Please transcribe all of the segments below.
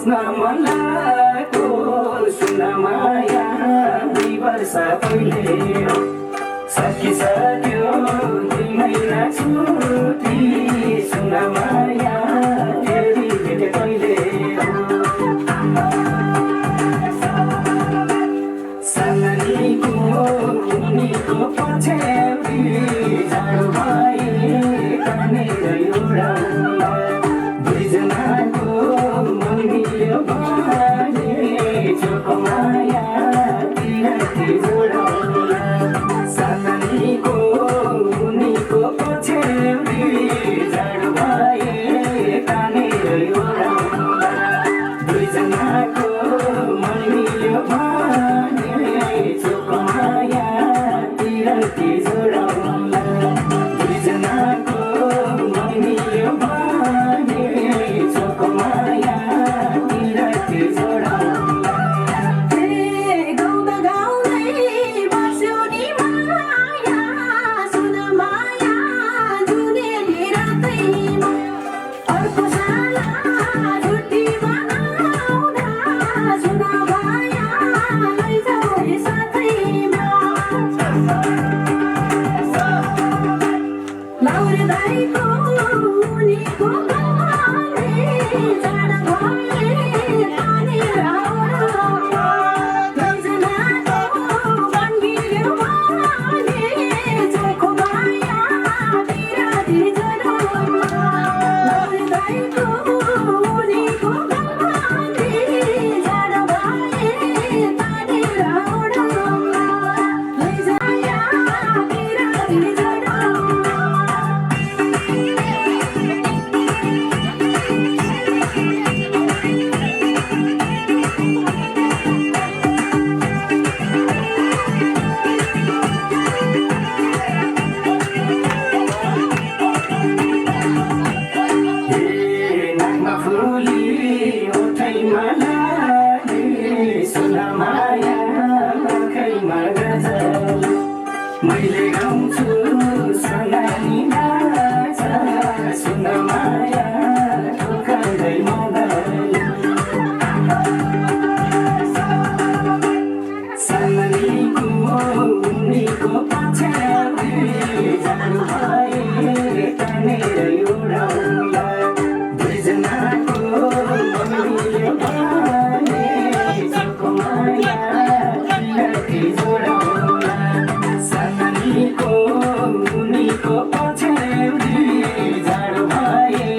बस्न मन लागेको सुन माया 2 वर्ष पहिले सकिसक्यो 2 महिना छुट्टी सुन माया फेरि भेटे कहिले साननीको उनीको पछ्याउरी जाडो भए कनेर एउटाउला दुईजनाको मन मिल्यो भने चोखो माया तिरती जोडाउला साननीको उनीको पछ्याउरी जाडो भए कनेर एउटाउला दुईजनाको मन मिल्यो भने चोखो माया तिरती जोडाउला दुईजनाको मन मिल्यो भने चोखो माया तिरती जोडाउला गाउँदा गाउँदै बस्यो नि माया सुन माया जुनेली रातैमा अर्को साला छुट्टीमा आउँदा सुन माया लैजाऊ हे साथैमा लाउरे दाइको उनीको कमाले जाडो भए पानीर हावा दुईजनाको मन मिल्यो भने चोखो माया तिरती जोडाउला लाउरे दाइको उनीको कमाले जाडो भए पानीर हावा लैजाया तिरती जोडाउला नाकमा फुली ओठैमा लाली सुन माया आँखैमा गजल मैले गाउँछु सनानी नाच सुन माया ठोकाउँदै मदल साननीको उनीको पछ्याउरी जाडो भए कनेर एउटाउला दुईजनाको मन मिल्यो भने चोखो माया तिरती जोडाउला साननीको उनीको पछ्याउरी जाडो भए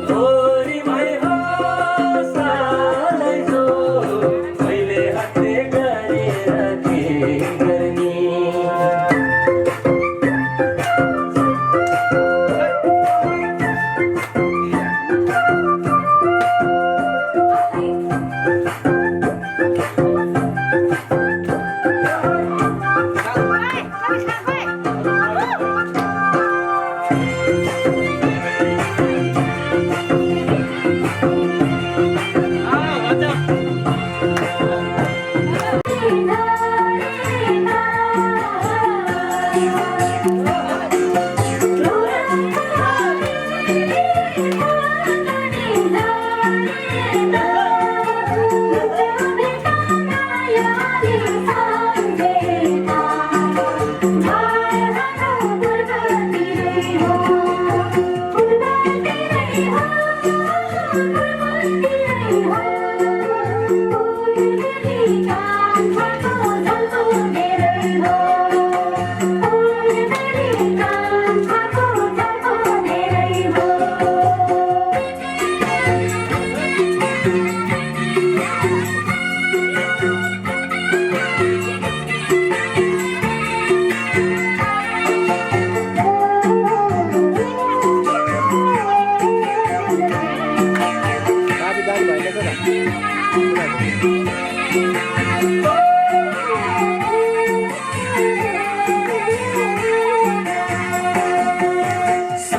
छोरी भए हो सालै जो मैले हातले गरेर के गर्ने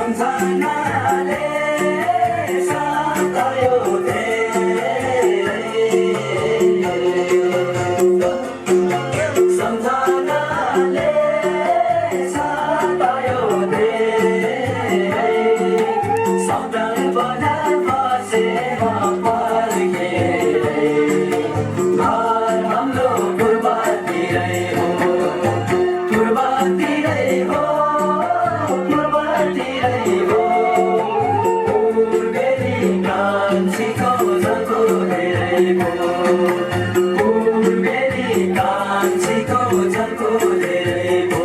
सम्झनाले सतायो सम्झनाले सतायो सपना बजार बसेर पर्खे घर हाम्रो पूर्वतिरै हो पूर्वतिरै हो पूर्वतिरै हो पूर्वेली कान्छीको झल्को धेरै हो पूर्वेली कान्छीको झल्को धेरै हो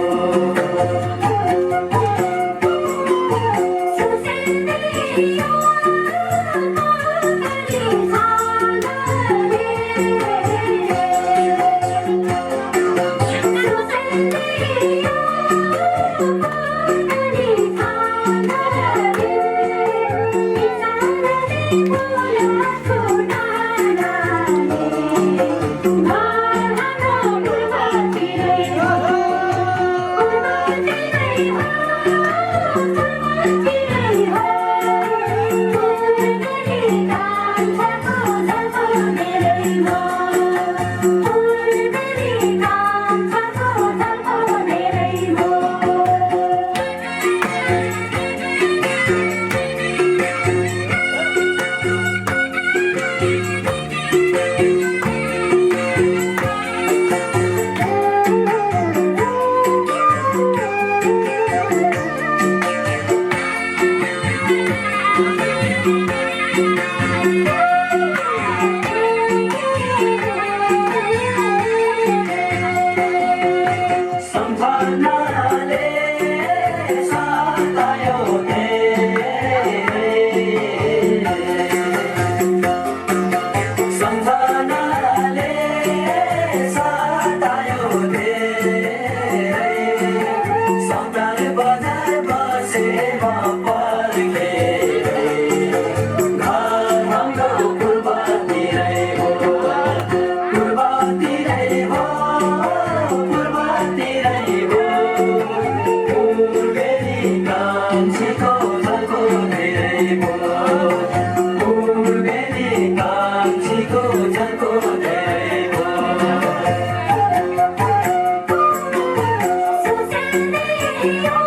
Yo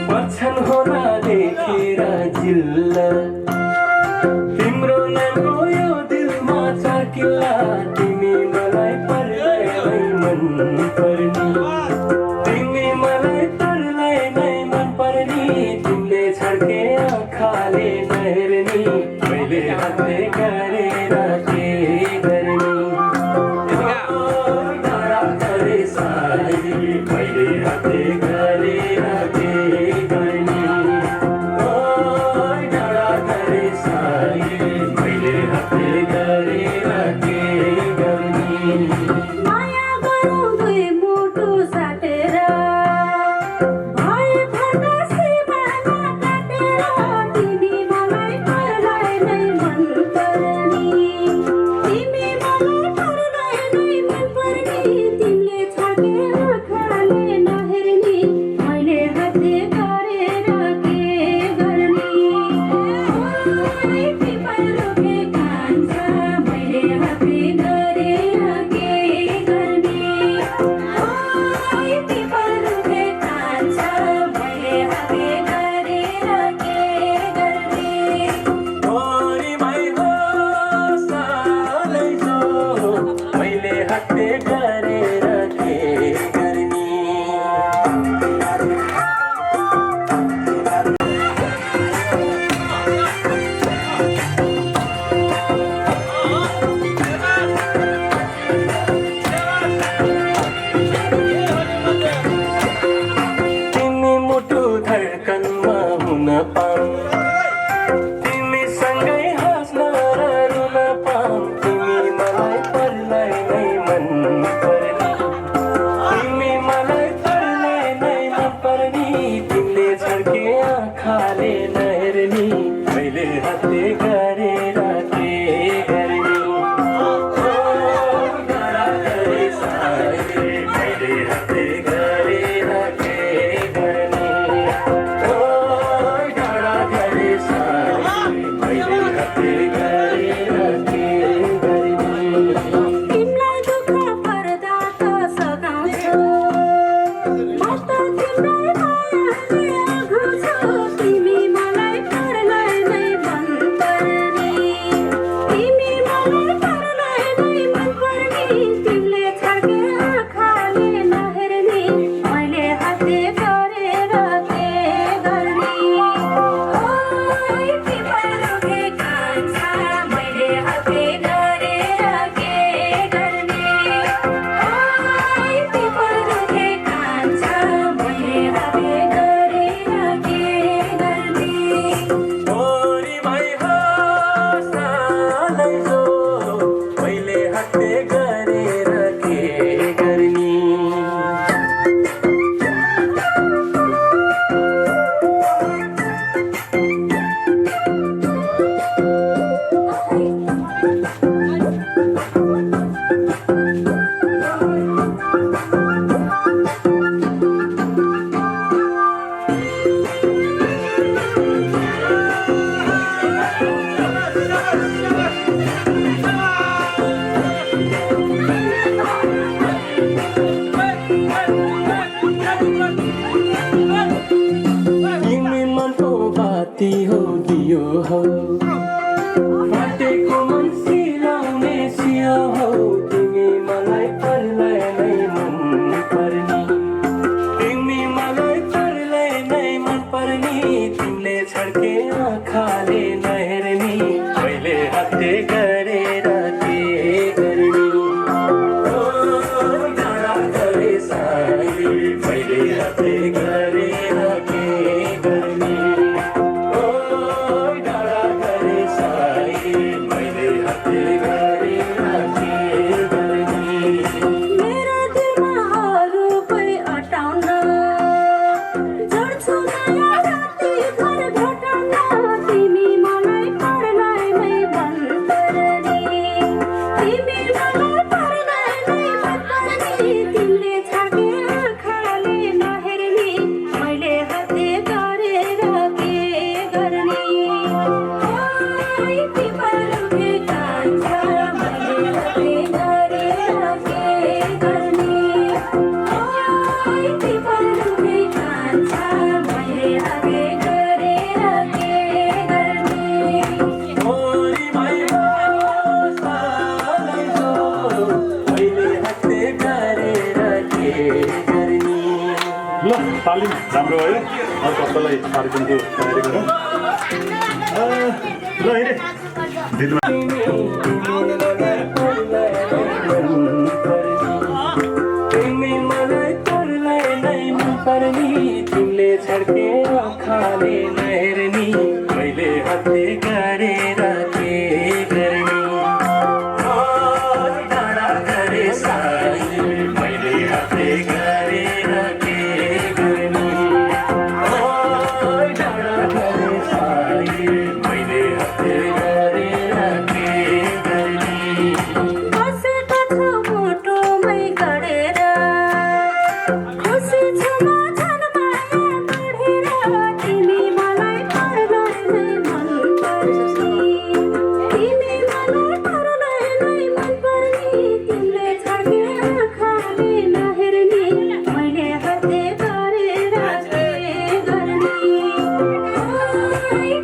पर्छन् होला देखेर जिल्ला तिम्रो नामको यो दिलमा छ किल्ला तिमी मलाई पर्लै मन पर्नी तिमी मलाई पर्लै नै मन पर्नी तिमीले छड्के आँखाले नहेर्नी मैले हातले गरेर के गर्ने डाँडा गरे सारी मैले हातले गरेर के गर्ने डाँडा गरे सारी मैले हातले गरेर के गर्ने माया गरौँ दुई मुटु साटेर भए फर्का सिमाना काटेर तिमी मलाई पर्लाई नै मन पर्नी तिमी मलाई पर्लाई नै मन पर्नी तिमीले छाके आँखाले नहेर्नी मैले हातले गरेर के गर्ने पिपल रोके कान्छ मैले हातले गरेर के गर्ने पिपल रोके कान्छ मैले हातले गरेर के गर्ने ओरी भाइ हो सालै जो मैले हातले गरेर के गर्ने तिमी मुटु धड्कनमा हुन पाऊँ तिमीसँगै हाँस्न र रुन पाऊँ तिमी मलाई पर्लाई नै मन पर्नी तिमी मलाई पर्लाई नै मन पर्नी तिमीले छड्के आँखाले नहेर्नी मैले हातले गरेर के गर्ने डाँडा गरे सारी मैले हातले गरेर के गर्ने डाँडा गरे सारी मैले हातले गरेर के गर्ने तिमीलाई दुःख पर्दा त सघाउँछु म त तिम्रै मायाले आँघाउँछु तिमी मलाई पर्लाई नै मन पर्नी तिमी मलाई पर्लाई नै मन पर्नी तिमीले छाके आँखाले नहेर्नी मैले हातले गरेर के गर्ने पिपल रोके कान्छ मैले हातले गरेर के गर्ने पिपल रोके कान्छ मैले हातले गरेर के गर्ने ओरी भाइ हो सालै जो मैले हातले गरेर के गर्ने तिमी मनको बाती हो दियो हो फाटेको मन सिलाउने सियो हो तिमी मलाई पर्लाई नै मन पर्नी तिमी मलाई पर्लाई नै मन पर्नी तिमीले छड्के आँखाले नहेर्नी मैले हातले गरेर के गर्ने डाँडा गरे सारी मैले हातले गरेर के गर्ने डाँडा गरे सारी मैले हातले गरेर के गर्ने मेरो दिलमा अरू कोही अटाउन जोड्छु नयाँ राति घर भेटाउन मैले हवे गरेर के गर्ने ओरी भयो सालै जो मैले हातले गरेर के गर्ने ल तालिम राम्रो भयो अर्को हप्तालाई कार्यक्रमको तयारी गरौँ ल हेरे दिदीमा तिमी मलाई तोरलाई नै मन पर्नी तिमीले छड्के खाने नहेर्नी मैले हातले गरेर के गर्ने डाँडा गरे साई मैले हातले गरेर के गर्ने डाँडा गरे साई मैले हातले गरेर के गर्ने बसेको छु मुटुमै गडेर खुसी छु म झन् माया बढेर तिमी मलाई परलाई नै मन पर्छी तिमी मलाई परलाई नै मन पर्नी तिमीले छाडे आँखाले नहेर्ने मैले हातले गरेर के गर्ने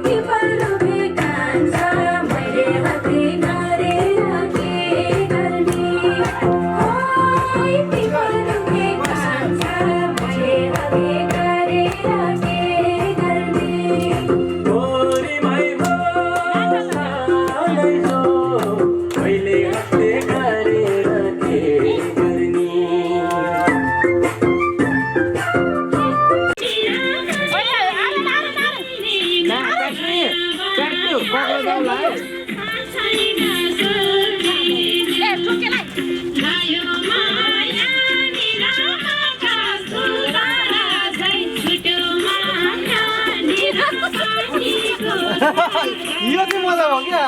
तिम्रो कान्छ मैले हातले गरेर के गर्ने तिम्रो कान्छ मैले हातले गरेर के गर्ने ओरी भयो सालै जो मैले हातले गरेर के गर्ने यो चाहिँ मजा हो क्या